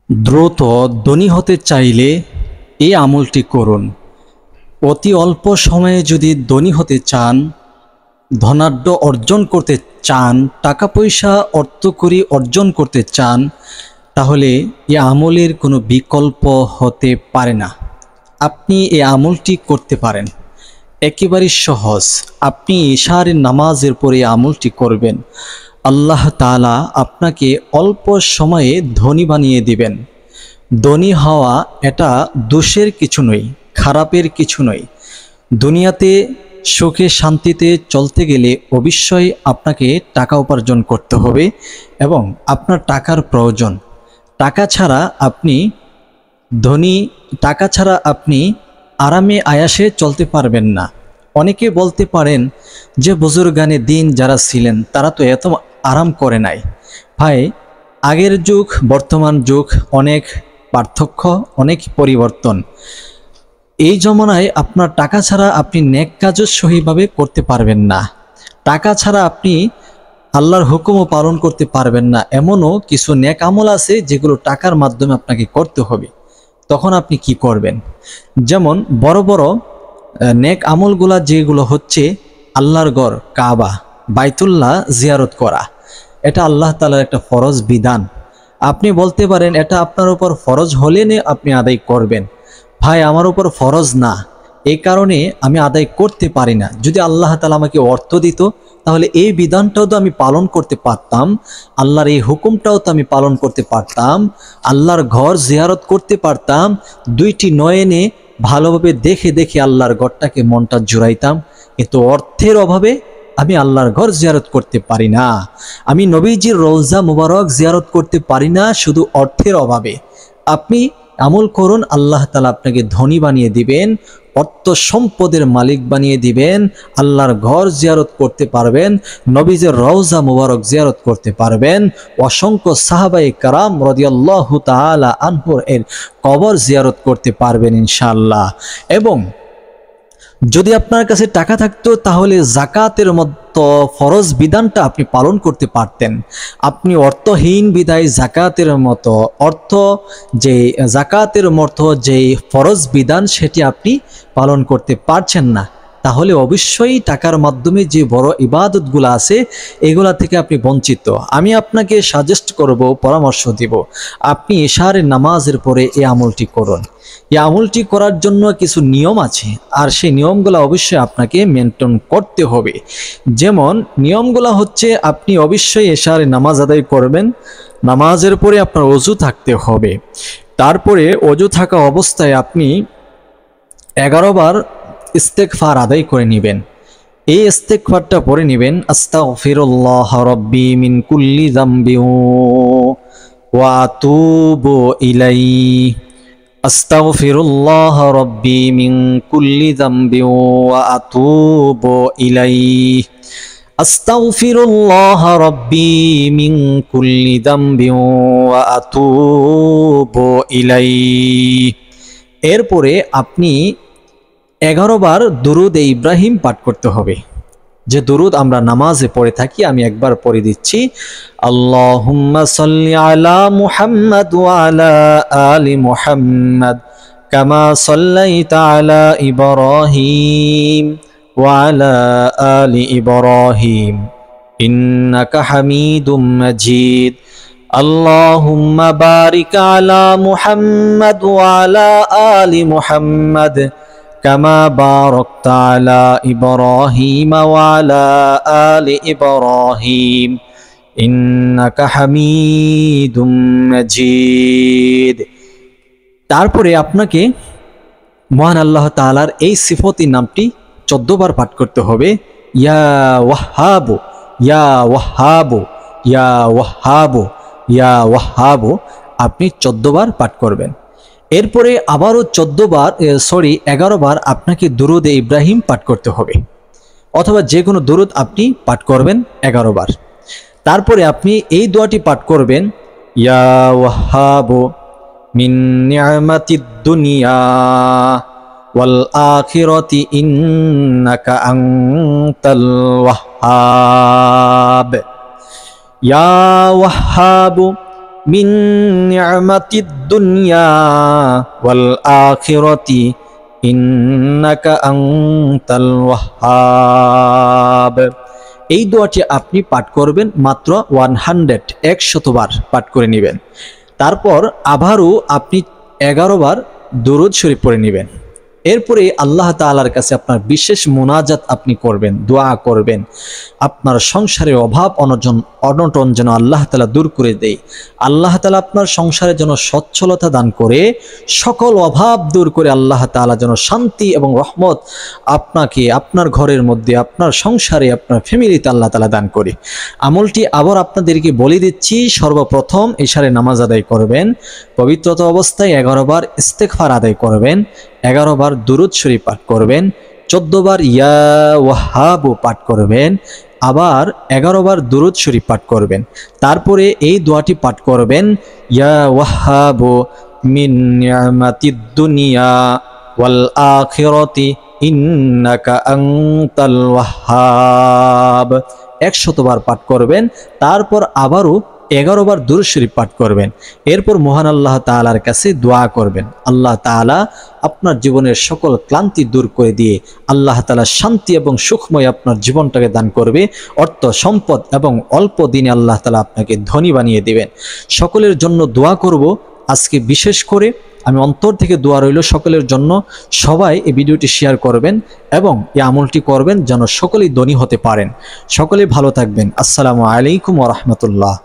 দ্রুত ধনী হতে চাইলে এই আমলটি করুন। অতি অল্প সময়ে যদি ধনী হতে চান, ধনাঢ্য অর্জন করতে চান, টাকা পয়সা অর্থকরী অর্জন করতে চান, তাহলে এই আমলের কোনো বিকল্প হতে পারে না। আপনি এই আমলটি করতে পারেন, একেবারেই সহজ। আপনি ইশারের নামাজের পরে আমলটি করবেন, আল্লাহ তাআলা আপনাকে অল্প সময়ে ধনী বানিয়ে দিবেন। ধনী হওয়া এটা দোষের কিছু নয়, খারাপের কিছু নয়। দুনিয়াতে সুখে শান্তিতে চলতে গেলে অবশ্যই আপনাকে টাকা উপার্জন করতে হবে এবং আপনার টাকার প্রয়োজন। টাকা ছাড়া আপনি ধনী, টাকা ছাড়া আপনি আরামে আয়াসে চলতে পারবেন না। অনেকে বলতে পারেন যে বুজুর্গানে দিন যারা ছিলেন তারা তো এত আরাম করে নাই। ভাই, আগের যুগ বর্তমান যুগ অনেক পার্থক্য, অনেক পরিবর্তন। এই জমানায় আপনার টাকা ছাড়া আপনি নেক কাজও সহিভাবে করতে পারবেন না। টাকা ছাড়া আপনি আল্লাহর হুকুমও পালন করতে পারবেন না। এমনও কিছু নেক আমল আছে যেগুলো টাকার মাধ্যমে আপনাকে করতে হবে। তখন আপনি কি করবেন? যেমন বড় বড় নেক আমলগুলা যেগুলো হচ্ছে আল্লাহর ঘর কাবা, বাইতুল্লাহ জিয়ারত করা, এটা আল্লাহ তাআলার একটা ফরজ বিধান। আপনি বলতে পারেন এটা আপনার উপর ফরজ হলে আপনি আদায় করবেন। ভাই, আমার উপর ফরজ না, এই কারণে আমি আদায় করতে পারি না। যদি আল্লাহ তাআলা আমাকে অর্থ দিত তাহলে এই বিধানটাও তো আমি পালন করতে পারতাম, আল্লাহর এই হুকুমটাও তো আমি পালন করতে পারতাম, আল্লাহর ঘর জিয়ারত করতে পারতাম। দুইটি নয়নে ভালোভাবে দেখে দেখে আল্লাহর ঘরটাকে মনটা জুড়াইতাম। কিন্তু অর্থের অভাবে আমি আল্লাহর ঘর জিয়ারত করতে পারি না, আমি নবীজির রওজা মুবারক জিয়ারত করতে পারি না, শুধু অর্থের অভাবে। আপনি আমল করুন, আল্লাহ তাআলা আপনাকে ধনী বানিয়ে দিবেন, অর্থ সম্পদের মালিক বানিয়ে দিবেন, আল্লাহর ঘর জিয়ারত করতে পারবেন, নবীজির রওজা মুবারক জিয়ারত করতে পারবেন, অসংখ্য সাহাবায়ে কেরাম রাদিয়াল্লাহু তাআলা আনহুর এর কবর জিয়ারত করতে পারবেন ইনশাআল্লাহ। এবং যদি আপনার কাছে টাকা থাকতো তাহলে জাকাতের মতো ফরজ বিধানটা আপনি পালন করতে পারতেন। আপনি অর্থহীন বিদায় জাকাতের মতো জাকাতের মতো যে ফরজ বিধান সেটি আপনি পালন করতে পারছেন না, তাহলে অবশ্যই টাকার মাধ্যমে যে বড় ইবাদতগুলো আছে এগুলা থেকে আপনি বঞ্চিত। আমি আপনাকে সাজেস্ট করব, পরামর্শ দিব, আপনি ইশারের নামাজের পরে এই আমলটি করুন। এই আমলটি করার জন্য কিছু নিয়ম আছে, আর সেই নিয়মগুলো অবশ্যই আপনাকে মেনটেন করতে হবে। যেমন নিয়মগুলো হচ্ছে, আপনি অবশ্যই ইশারের নামাজ আদায় করবেন, নামাজের পরে আপনার ওযু থাকতে হবে। তারপরে ওযু থাকা অবস্থায় আপনি 11 বার ইস্তেগফার আদায় করে নেবেন। এই ইস্তেগফারটা পড়ে নেবেন, আস্তাগফিরুল্লাহ রাব্বি মিন কুল্লি যামবি ওয়া আতুবু ইলাইহি, আস্তাগফিরুল্লাহ রাব্বি মিন কুল্লি যামবি ওয়া আতুবু ইলাইহি, আস্তাগফিরুল্লাহ রাব্বি মিন কুল্লি যামবি ওয়া আতুবু ইলাইহি। এরপরে আপনি 11 বার দুরুদ ইব্রাহিম পাঠ করতে হবে, যে দুরুদ আমরা নামাজে পড়ে থাকি। আমি একবার পড়ে দিচ্ছি, আল্লাহুম্মা সাল্লি আলা মুহাম্মাদ ওয়া আলা আলি মুহাম্মাদ কামা সাল্লাইতা আলা ইব্রাহিম ওয়া আলা আলি ইব্রাহিম ইন্নাকা হামিদুম মাজিদ, আল্লাহুম্মা বারিক আলা মুহাম্মাদ ওয়া আলা আলি মুহাম্মাদ কামা বারাকতা আলা ইব্রাহিম ওয়া আলা আলি ইব্রাহিম ইন্নাকা হামিদুম মাজিদ। তারপরে আপনাকে মহান আল্লাহ তাআলার এই সিফতি নামটি 14 বার পাঠ করতে হবে, ইয়া ওয়াহ্হাবু ইয়া ওয়াহ্হাবু ইয়া ওয়াহ্হাবু ইয়া ওয়াহ্হাবু। আপনি 14 বার পাঠ করবেন। এরপরে আবারও 11 বার আপনাকে দুরুদ ইব্রাহিম পাঠ করতে হবে, অথবা যে কোনো দুরুদ আপনি পাঠ করবেন 11 বার। তারপরে আপনি এই দোয়াটি পাঠ করবেন, ইয়া ওয়াহ্হাবু মিন নি'মাতিদ দুনিয়া ওয়াল আখিরাতি ইন্নাকা আনতাল ওয়াহ্হাব, ইয়া ওয়াহ্হাবু মিন নি'মাতিদ দুনিয়া ওয়াল আখিরাতি ইন্নাকা আনতাল ওয়াহ্হাব। এই দোয়াটি আপনি পাঠ করবেন মাত্র 100 বার পাঠ করে নেবেন। তারপর আবারও আপনি 11 বার দুরূদ শরীফ পড়ে নেবেন। এরপরে আল্লাহ তাআলার কাছে আপনার বিশেষ মুনাজাত আপনি করবেন, দোয়া করবেন। আপনার সংসারের অভাব অনটন যেন আল্লাহ তাআলা দূর করে দেয়। আল্লাহ তাআলা আপনার সংসারে যেন সচ্ছলতা দান করে, সকল অভাব দূর করে আল্লাহ তাআলা যেন শান্তি এবং রহমত আপনাকে, আপনার ঘরের মধ্যে, আপনার সংসারে, আপনার ফ্যামিলিতে আল্লাহ তাআলা দান করে। আমলটি আবার আপনাদেরকে বলে দিচ্ছি। সর্বপ্রথম ইশারে নামাজ আদায় করবেন, পবিত্রতা অবস্থায় 11 বার ইস্তেগফার আদায় করবেন, 11 বার দুরূদ শরীফ পাঠ করবেন, 14 বার ইয়া ওয়াহ্হাব পাঠ করবেন, আবার 11 বার দুরূদ শরীফ পাঠ করবেন। তারপরে এই দোয়াটি পাঠ করবেন, ইয়া ওয়াহ্হাব মিন নি'মাতিদ দুনিয়া ওয়াল আখিরাতি ইন্নাকা আনতাল ওয়াহ্হাব। 100 বার পাঠ করবেন। তারপর আবারও 11 বার দুরূদ শরীফ পাঠ করবেন। এরপর মহান আল্লাহ তাআলার কাছে দোয়া করবেন। আল্লাহ তাআলা আপনার জীবনের সকল ক্লান্তি দূর করে দিয়ে আল্লাহ তাআলা শান্তি এবং সুখময় আপনার জীবনটাকে দান করবে। অর্থ সম্পদ এবং অল্প দিনে আল্লাহ তাআলা আপনাকে ধনী বানিয়ে দিবেন। সকলের জন্য দোয়া করব। আজকে বিশেষ করে আমি অন্তর থেকে দোয়া রইল সকলের জন্য। সবাই এই ভিডিওটি শেয়ার করবেন এবং এই আমলটি করবেন যেন সকলেই ধনী হতে পারেন। সকলে ভালো থাকবেন। আসসালামু আলাইকুম ওয়া রাহমাতুল্লাহ।